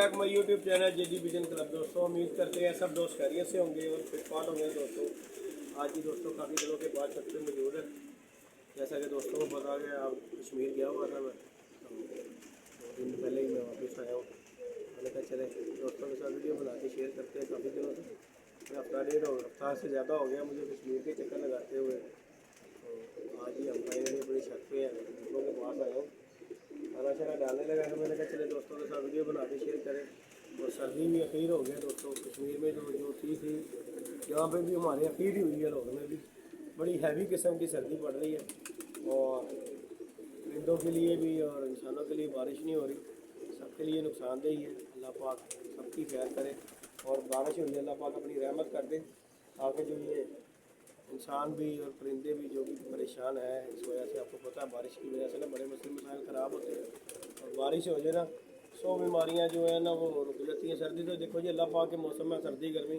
मैं YouTube channel JD vision club. दोस्तों उम्मीद करते हैं सब दोस्त खैरियत से होंगे और फिटफाट होंगे। दोस्तों आज ही दोस्तों काफ़ी दिनों के बाद छत पे मौजूद है। जैसा कि दोस्तों को पता है आप कश्मीर गया हुआ था मैं, तो 2 दिन पहले ही मैं वापस आया हूँ। मैंने कहा चले दोस्तों के साथ वीडियो बना के शेयर करते हैं। काफ़ी दिनों से हफ्ता से ज़्यादा हो गया मुझे कश्मीर के चक्कर लगाते हुए। तो आज ही हम फाइनली अपनी छत पे हैं, दोस्तों के पास आया हूँ। खाना शाना डालने लगा तो मैंने कहा चले दोस्तों के साथ वीडियो बना के शेयर करें। और सर्दी भी अखीर हो गया दोस्तों, कश्मीर में जो थी यहाँ पे भी हमारे अखीर ही हुई है। लोगों में भी बड़ी हैवी किस्म की सर्दी पड़ रही है और परिंदों के लिए भी और इंसानों के लिए बारिश नहीं हो रही, सबके लिए नुकसानदेही है। अल्लाह पाक सबकी खैर करे और बारिश हुई है, अल्लाह पाक अपनी रहमत कर दे ताकि जो ये इंसान भी और परिंदे भी जो भी परेशान है इस वजह से। आपको पता है बारिश की वजह से ना बड़े मसले मसाइल ख़राब होते हैं और बारिश हो जाए ना 100 बीमारियाँ जो है ना वो रुक जाती हैं। सर्दी तो देखो जी अल्लाह पाक के मौसम में सर्दी गर्मी,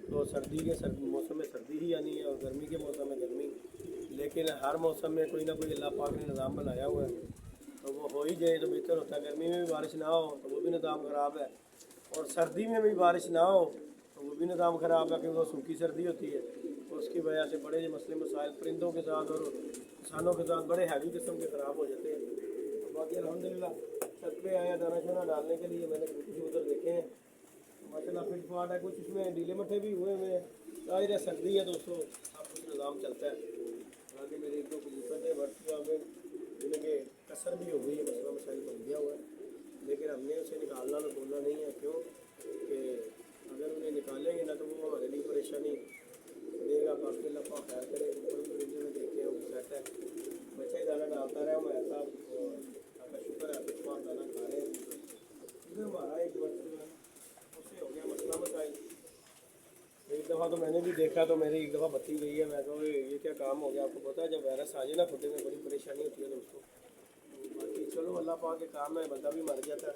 तो सर्दी के मौसम में सर्दी ही आनी है और गर्मी के मौसम में गर्मी। लेकिन हर मौसम में कोई ना कोई अल्लाह पाक ने निज़ाम बनाया हुआ है, तो वो हो ही जाए तो बेहतर होता है। गर्मी में भी बारिश ना हो तो वो भी निज़ाम ख़राब है और सर्दी में भी बारिश ना हो तो वो भी निज़ाम ख़राब है क्योंकि वो सूखी सर्दी होती है। तो उसकी वजह से बड़े मसले मसाइल परिंदों के साथ और इंसानों के साथ बड़े हैवी किस्म के ख़राब हो जाते हैं। तो बाकी अल्हम्दुलिल्लाह छत पे आया दाना शाना डालने के लिए। मैंने कुछ उधर देखे हैं माशाल्लाह फिट फाट है, कुछ उसमें ढीले मट्ठे भी हुए हुए हैं। जाहिर है सर्दी है दोस्तों, सब कुछ निज़ाम चलता है। हालांकि मेरे 1-2 कबूतर थे वर्षा में जिनके कसर भी हो गई है, मसला मसाइल बन गया हुआ है। लेकिन हमने उसे निकालना तो बोलना नहीं है, क्यों कि अगर उन्हें निकालेंगे ना तो वो हमारे लिए परेशानी देगा। बाकी अल्लाह पाक खैर करे। कोई मरीजों में देखे हैं वो सेट है, बच्चे दाना डालता रहा मैं ऐसा और आपका शुक्र है फिट फाट दाना खा रहे हैं। इधर हमारा एक वर्ष जो है उससे हो गया मसला मसाइल। एक दफ़ा तो मैंने भी देखा तो मेरी एक दफ़ा बत्ती गई है। मैं कहा ये क्या काम हो गया। आपको पता है जब वायरस आ जाए ना खुदे में बड़ी परेशानी होती है दोस्तों। बाकी चलो अल्लाह पाक के काम है, बंदा भी मर जाता है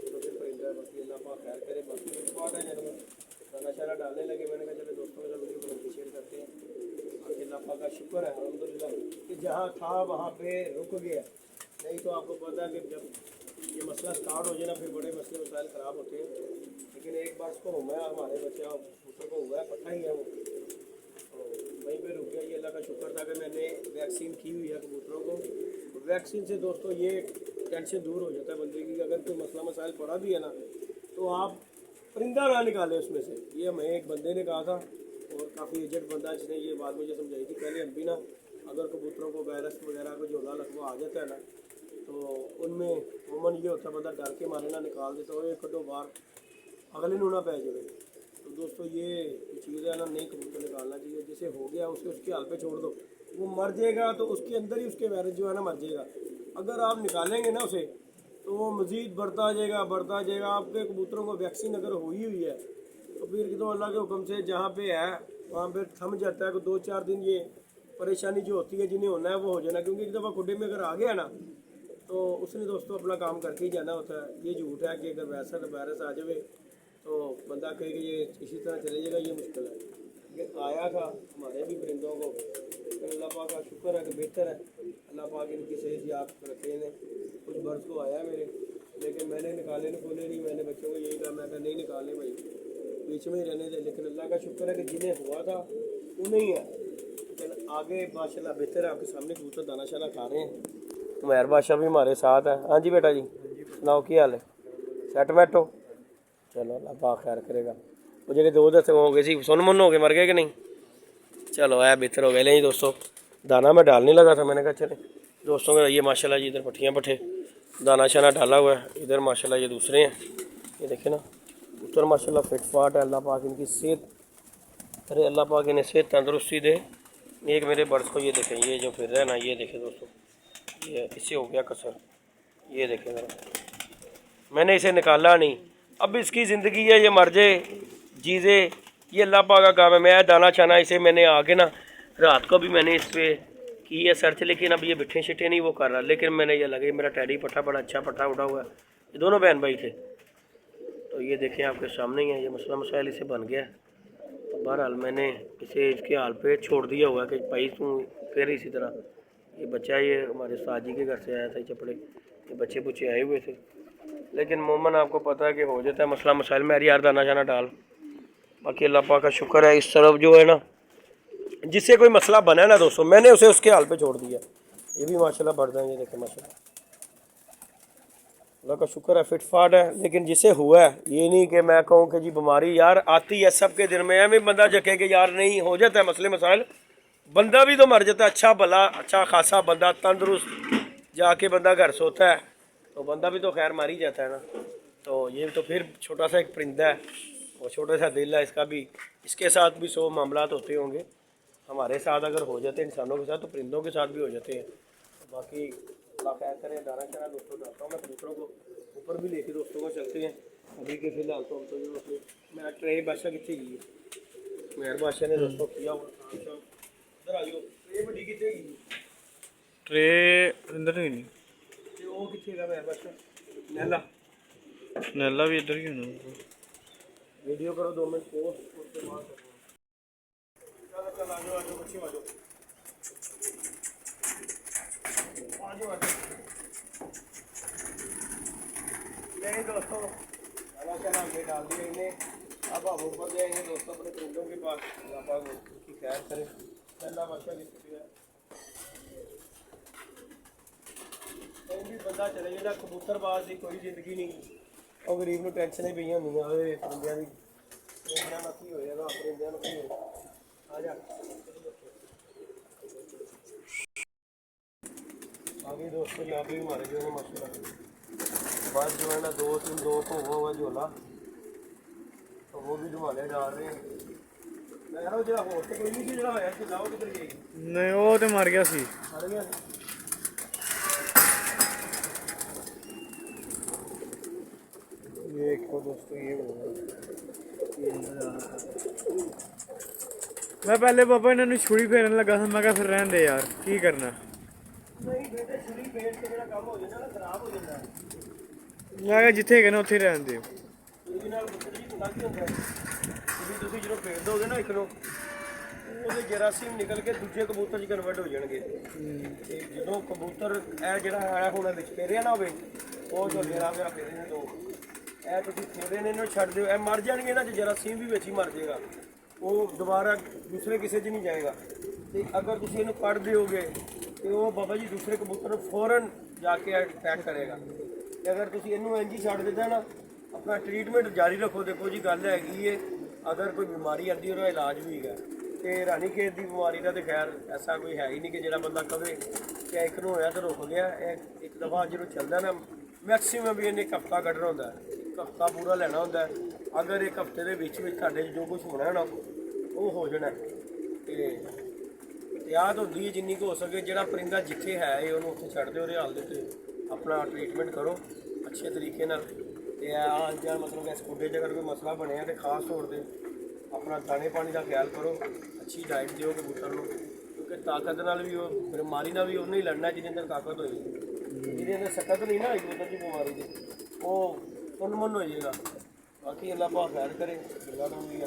तो फिर परिंदा है। बाकी अल्लाह पाक खैर करे। बाकी बात है जानवर खाना शाना डालने लगे। मैंने कहा चलो दोस्तों के साथ वीडियो बना के शेयर करते हैं। बाकी अल्लाह पाक का शुक्र है अल्हम्दुलिल्लाह कि जहाँ था वहाँ पे रुक गया। नहीं तो आपको पता है कि जब ये मसला स्टार्ट हो जाए ना फिर बड़े मसले मसाइल ख़राब होते हैं। लेकिन एक बार उसको हुआ है, हमारे बच्चे कबूतर को हुआ है, पता ही है वो, तो वहीं पे रुक गया। ये अल्लाह का शुक्र था कि मैंने वैक्सीन की हुई है कबूतरों को। वैक्सीन से दोस्तों ये टेंशन दूर हो जाता है बंदे की। अगर कोई मसला मसाइल पड़ा भी है ना तो आप परिंदा ना निकालें उसमें से। ये हमें एक बंदे ने कहा था और काफ़ी एजेड बंदा, जिसने ये बात मुझे समझाई थी। पहले हम भी ना अगर कबूतरों को वायरस वगैरह को झोला लकवा आ जाता है ना तो उनमें अमूमन ये होता है बंदा डर के मारे ना निकाल देता हो, एक दो बार अगले नूना पै जाए। तो दोस्तों ये चीज़ है ना, नहीं कबूतर निकालना चाहिए। जैसे हो गया उसे उसके हाल पे छोड़ दो, वो मर जाएगा तो उसके अंदर ही उसके वायरस जो है ना मर जाएगा। अगर आप निकालेंगे ना उसे तो वो मज़ीद बढ़ता जाएगा। आपके कबूतरों को वैक्सीन अगर हुई है तो फिर तो अल्लाह के हुक्म से जहाँ पे है वहाँ पे थम जाता है कि 2-4 दिन ये परेशानी जो होती है जिन्हें होना है वो हो जाना। क्योंकि एक दफ़ा खुडे में अगर आ गया ना तो उसने दोस्तों अपना काम करके ही जाना होता है। ये झूठ है कि अगर वैसा वायरस आ जाए तो बंदा कहेगा ये इसी तरह चले जाएगा, ये मुश्किल है। लेकिन आया था हमारे भी परिंदों को, तो अल्लाह पाक का शुक्र है कि बेहतर है। अल्लाह पाक इनकी सेहत याद रखे ने। कुछ बर्स को आया मेरे, लेकिन मैंने निकाले नहीं खोले नहीं। मैंने बच्चों को यही कहा, मैं कहा नहीं निकालने भाई, बीच में ही रहने दे। लेकिन अल्लाह का शुक्र है कि जिन्हें हुआ था उन्हें ही है। लेकिन आगे माशाल्लाह बेहतर है। आपके सामने कबूतर दाना शाना खा रहे हैं। उमैर बादशाह भी हमारे साथ है। हाँ जी बेटा जी सुनाओ की हाल है, सैट बैठो। चलो अल्लाह पाक खैर करेगा। वो जो 2 दस हो गए सी सुन मुन हो गए, मर गए कि नहीं? चलो है बेहतर हो गए। नहीं दोस्तों दाना मैं डालने लगा था, मैंने कहा चले दोस्तों का ये माशाल्लाह जी इधर पट्टियाँ पट्ठे दाना शाना डाला हुआ है। इधर माशाल्लाह ये दूसरे हैं, ये देखे ना कबूतर माशाल्लाह फिट फाट है। अल्लाह पाक इनकी सेहत अरे अल्लाह पाक इन्हें सेहत तंदरुस्ती दे। एक मेरे बर्ड्स को ये देखें, ये जो फिर रहा है ना, ये देखें दोस्तों, ये इससे हो गया कसर। ये देखें ज़रा, मैंने इसे निकाला नहीं, अब इसकी ज़िंदगी है, ये मर जाए चीज़ें, ये अल्लाह पाक का काम है। मैं दाना छाना इसे मैंने आगे ना रात को भी मैंने इस पर की है सर्च, लेकिन अब ये बिट्ठे शिट्ठे नहीं वो कर रहा। लेकिन मैंने ये लगे मेरा टैडी पट्ठा बड़ा अच्छा पट्ठा उड़ा हुआ है। ये दोनों बहन भाई थे। तो ये देखें आपके सामने ही है, ये मसला मसाइल इसे बन गया। तो बहरहाल मैंने इसे इसके हाल पे छोड़ दिया हुआ है कि भाई तू फिर इसी तरह। ये बच्चा ये हमारे साथ जी के घर से आया था चपड़े, ये बच्चे बुच्चे आए हुए थे। लेकिन मोमन आपको पता है कि हो जाता है मसला मसाइल में यार दाना शाना डाल। बाकी अल्लाह पाक का शुक्र है, इस तरफ जो है ना जिससे कोई मसला बना है ना दोस्तों, मैंने उसे उसके हाल पे छोड़ दिया। ये भी माशाल्लाह बढ़ जाएंगे, देखें माशाल्लाह अल्लाह का शुक्र है, फिट फाट है। लेकिन जिसे हुआ है ये नहीं कि मैं कहूँ कि जी बीमारी यार आती है सबके दिन में, भी बंदा जके कि यार नहीं हो जाता है मसले मसाइल, बंदा भी तो मर जाता है। अच्छा भला अच्छा खासा बंदा तंदुरुस्त जाके बंदा घर सोता है तो बंदा भी तो खैर मर ही जाता है ना। तो ये तो फिर छोटा सा एक परिंदा है, वो छोटा सा दिल है इसका भी, इसके साथ भी 100 मामलात होते होंगे। हमारे साथ अगर हो जाते हैं इंसानों के साथ तो परिंदों के साथ भी हो जाते हैं। बाकी अल्लाह खैर करें। दाना चारा दोस्तों डालता हूँ मैं कबूतरों को, ऊपर भी लेके दोस्तों को चलते हैं। अभी के फिलहाल तो हम तो जो मैं ट्रे बादशाह कितने गई है, मेहर बादशाह ने दोस्तों किया हुआ। इधर आ जाओ, ट्रे बड़ी कितने गई ट्रे अंदर ही नहीं, ते वो कितने का मेहर बादशाह नैला नैला भी इधर ही होना। वीडियो करो 2 मिनट पोस्ट, उसके बाद चलो चल आ जाओ बच्चे आ जाओ आ जाओ आ जाओ। नहीं दोस्तों दाना चारा हमने डाल दिया इन्हें। अब हम ऊपर जाएंगे दोस्तों अपने परिंदों के पास, अल्लाह की खैर करें। अल्लाह बादशाह की शुक्रिया। कहीं भी बंदा चले जाए ना कबूतरबाज की कोई जिंदगी नहीं, और गरीब ਨੂੰ ਟੈਨਸ਼ਨ ਹੀ ਪਈਆਂ ਹੁੰਦੀਆਂ ਓਏ परिंदियां ਦੀ। परिंदियां ਨਾਲ ਕੀ ਹੋਏਗਾ, परिंदियां ਨੂੰ ਕੀ ਹੋਏਗਾ। आ जा आगे दोस्तों यहाँ पे हमारे जो है माशाल्लाह बाद जो है ना 2-3 दो को हुआ झोला, तो वो भी धुमाले डाल रहे हैं। मैं कह रहा हो तो कोई नहीं सी जरा होया कि लाओ किधर गई नहीं वो तो मर गया सी, मर गया। ये एक तो दोस्तों ये मैं पहले पापा इन्होंने छुरी फेरन लगा था, मैं कहा फिर रहने दे यार की करना। नहीं बेटे छुरी पेट से मेरा काम हो जाता ना खराब हो जाता है। मैं कहा जिथे गए ना उत्थे रहने दे। ਇਹਦੇ ਨਾਲ ਪੁੱਤਰ ਜੀ ਪਤਾ ਕੀ ਹੁੰਦਾ ਹੈ, ਤੁਸੀਂ ਜਦੋਂ ਫੇਰ ਦੋਗੇ ਨਾ ਇੱਕ ਨੂੰ ਉਹਦੇ ਜਰਾਸੀਮ ਨਿਕਲ ਕੇ ਦੂਜੇ ਕਬੂਤਰ 'ਚ ਕਨਵਰਟ ਹੋ ਜਾਣਗੇ। ਤੇ ਜਦੋਂ ਕਬੂਤਰ ਇਹ ਜਿਹੜਾ ਆਇਆ ਹੁਣ ਵਿੱਚ ਫੇਰਿਆ ਨਾ ਹੋਵੇ, ਉਹ ਜੋ ਮੇਰਾ ਮੇਰਾ ਫੇਰੇ ਨੇ ਦੋ ਇਹ ਤੁਸੀਂ ਫੇਰੇ ਨੇ ਇਹਨੂੰ ਛੱਡ ਦਿਓ, ਇਹ ਮਰ ਜਾਣਗੇ ਨਾ, ਜਰਾਸੀਮ ਵੀ ਵਿੱਚ ਹੀ ਮਰ ਜਾਏਗਾ, ਉਹ ਦੁਬਾਰਾ ਦੂਸਰੇ ਕਿਸੇ 'ਚ ਨਹੀਂ ਜਾਏਗਾ। ਤੇ ਅਗਰ ਤੁਸੀਂ ਇਹਨੂੰ ਕੱਢ ਦਿਓਗੇ ਤੇ ਉਹ ਬਾਬਾ ਜੀ ਦੂਸਰੇ ਕਬੂਤਰ ਨੂੰ ਫੌਰਨ ਜਾ ਕੇ ਅਟੈਕ ਕਰੇਗਾ। ਤੇ ਅਗਰ ਤੁਸੀਂ ਇਹਨੂੰ ਇੰਝ ਹੀ ਛੱਡ ਦਿੱਤਾ ਨਾ, अपना ट्रीटमेंट जारी रखो। देखो जी गल हैगी है, अगर कोई बीमारी आती है इलाज भी है, तो रानी खेत की बीमारी का तो खैर ऐसा कोई है ही नहीं कि जो बंदा कहे कि एक नू होया तो रुक गया। एक दफ़ा जो चलता ना मैक्सीमम भी इन्हें एक हफ्ता कड्ढना होंदा है, एक हफ्ता पूरा लेना होंदा है। अगर एक हफ्ते के तुहाडे जो कुछ होना है ना वो हो जाना है। तो एहतियात होंदी है जिन्नी हो सके, जो परिंदा जिथे है उन्होंने उत्थे छड्ड दिओ, ਉਹਦੇ हाल दे अपना ट्रीटमेंट करो अच्छे तरीके नाल। ਜਾਂ ਮਤਲਬ ਇਸ ਕੁੱਡੇ 'ਚ ਅਗਰ ਕੋਈ ਮਸਲਾ ਬਣਿਆ ਤਾਂ ਖਾਸ ਤੌਰ 'ਤੇ ਆਪਣਾ ਦਾਣੇ ਪਾਣੀ ਦਾ ਖਿਆਲ ਕਰੋ, ਅੱਛੀ ਡਾਈਟ ਦਿਓ ਕਬੂਤਰ ਨੂੰ, ਕਿਉਂਕਿ ਤਾਕਤ ਨਾਲ ਵੀ ਉਹ ਬਿਮਾਰੀ ਨਾਲ ਵੀ ਉਹਨੇ ਹੀ ਲੜਨਾ ਜਿਹਦੇ ਅੰਦਰ ਤਾਕਤ ਹੋਏਗੀ। ਜਿਹਦੇ ਅੰਦਰ ਸਖਤ ਨਹੀਂ ਨਾ ਹੋਈ ਕਬੂਤਰ ਦੀ ਬਿਮਾਰੀ ਦੀ, ਉਹ ਪੁੰਨਮਨ ਹੋ ਜਾਏਗਾ। ਬਾਕੀ ਅੱਲਾਹ ਪਾਕ ਖੈਰ ਕਰੇ। ਗੱਲਾਂ ਤੋਂ ਵੀ ਆ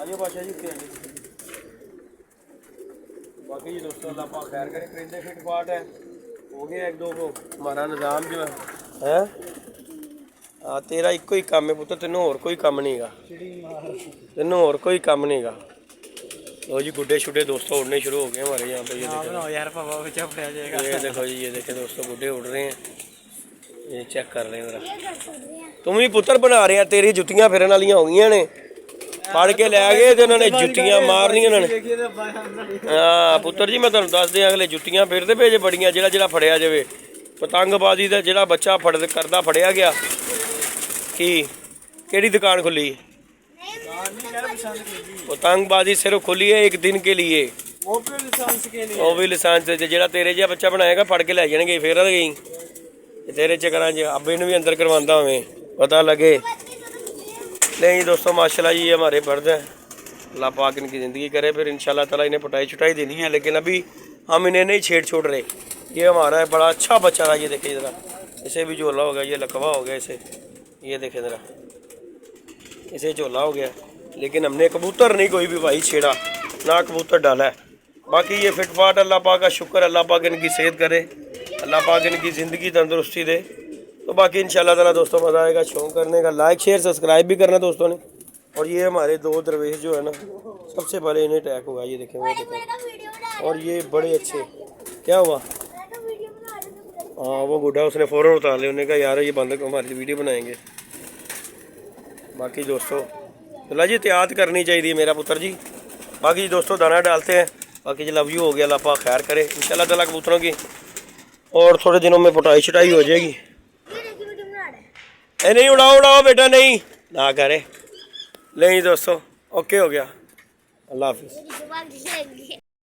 ਜਾਓ ਬਾਦਸ਼ਾਹ ਜੀ ਉੱਤੇ ਆ ਜਾਓ। ਬਾਕੀ ਜੀ ਦੋਸਤੋ ਅੱਲਾਹ ਪਾਕ खैर करे। परिंदे फिट फाट है, हो गया एक दो को हमारा निज़ाम जो है। हाँ तेरा इको ही काम है पुत्र, तेनों होर कोई काम नहीं गा, तेनों होर कोई काम नहीं गा। लो जी गुड्डे शुड्डे दोस्तों उड़ने शुरू हो गए हमारे यहाँ पे। ये देखो यार पापा जाएगा। ये देखो जी, ये देखे दोस्तों गुड्डे उड़ रहे हैं, ये चेक कर रहे हैं जरा। तुम भी पुत्र बना रहे हैं, तेरी जुत्तियां फिरन वालियां हो गई ने, फड़ के लै गए तो उन्होंने जुत्तियां मारनियां उन्होंने। हाँ पुत्र जी मैं तुहानू दस दियां, अगले जुत्तियां फिरदे पे जे बड़ियां, जेड़ा फड़िया जाए पतंगबाजी का जेड़ा बच्चा करदा फड़िया गया की केड़ी दुकान खुली पतंगबाजी सिर्फ खुली है एक दिन के लिए, वो भी लाइसेंस जेड़ा तेरे जहा बच्चा बनाएगा फड़ के लै जाएंगे फिर गई तेरे चक्कर च अब्बे ने भी अंदर करवांदा हमें पता लगे। नहीं दोस्तों माशाल्लाह जी हमारे बर्द हैं, अल्लाह पाक इनकी ज़िंदगी करे। फिर इंशाल्लाह ताला इन्हें पटाई छुटाई देनी है, लेकिन अभी हम इन्हें नहीं छेड़ छोड़ रहे। ये हमारा है बड़ा अच्छा बच्चा था, ये देखिए ज़रा, इसे भी झोला हो गया, ये लकवा हो गया इसे, ये देखें ज़रा इसे झोला हो गया। लेकिन हमने कबूतर नहीं कोई भी भाई छेड़ा, ना कबूतर डाला है। बाकी ये फिटफाट अल्लाह पाक का शुक्र, अल्लाह पाक इनकी सेहत करे, अल्लाह पाक इनकी ज़िंदगी तंदुरुस्ती दे। तो बाकी इंशाल्लाह ताला दोस्तों मज़ा आएगा शौक करने का। लाइक शेयर सब्सक्राइब भी करना दोस्तों ने। और ये हमारे 2 दरवेश जो है ना, सबसे पहले इन्हें अटैक हुआ, ये देखें वो देखें। और ये बड़े अच्छे, क्या हुआ? हाँ वो गुड्डा उसने फ़ौरन उतार लिया, उन्होंने कहा यार ये बंद हमारी वीडियो बनाएंगे। बाकी दोस्तों चला जी एहतियात करनी चाहिए मेरा पुत्र जी। बाकी दोस्तों दाना डालते हैं। बाकी जी लव यू हो गया, अल्लाह पाक खैर करे इंशाल्लाह ताला कबूतरों की। और थोड़े दिनों में पटाई छटाई हो जाएगी। नहीं उड़ाओ उड़ाओ बेटा, नहीं ना करे। नहीं दोस्तों ओके हो गया, अल्लाह हाफिज़।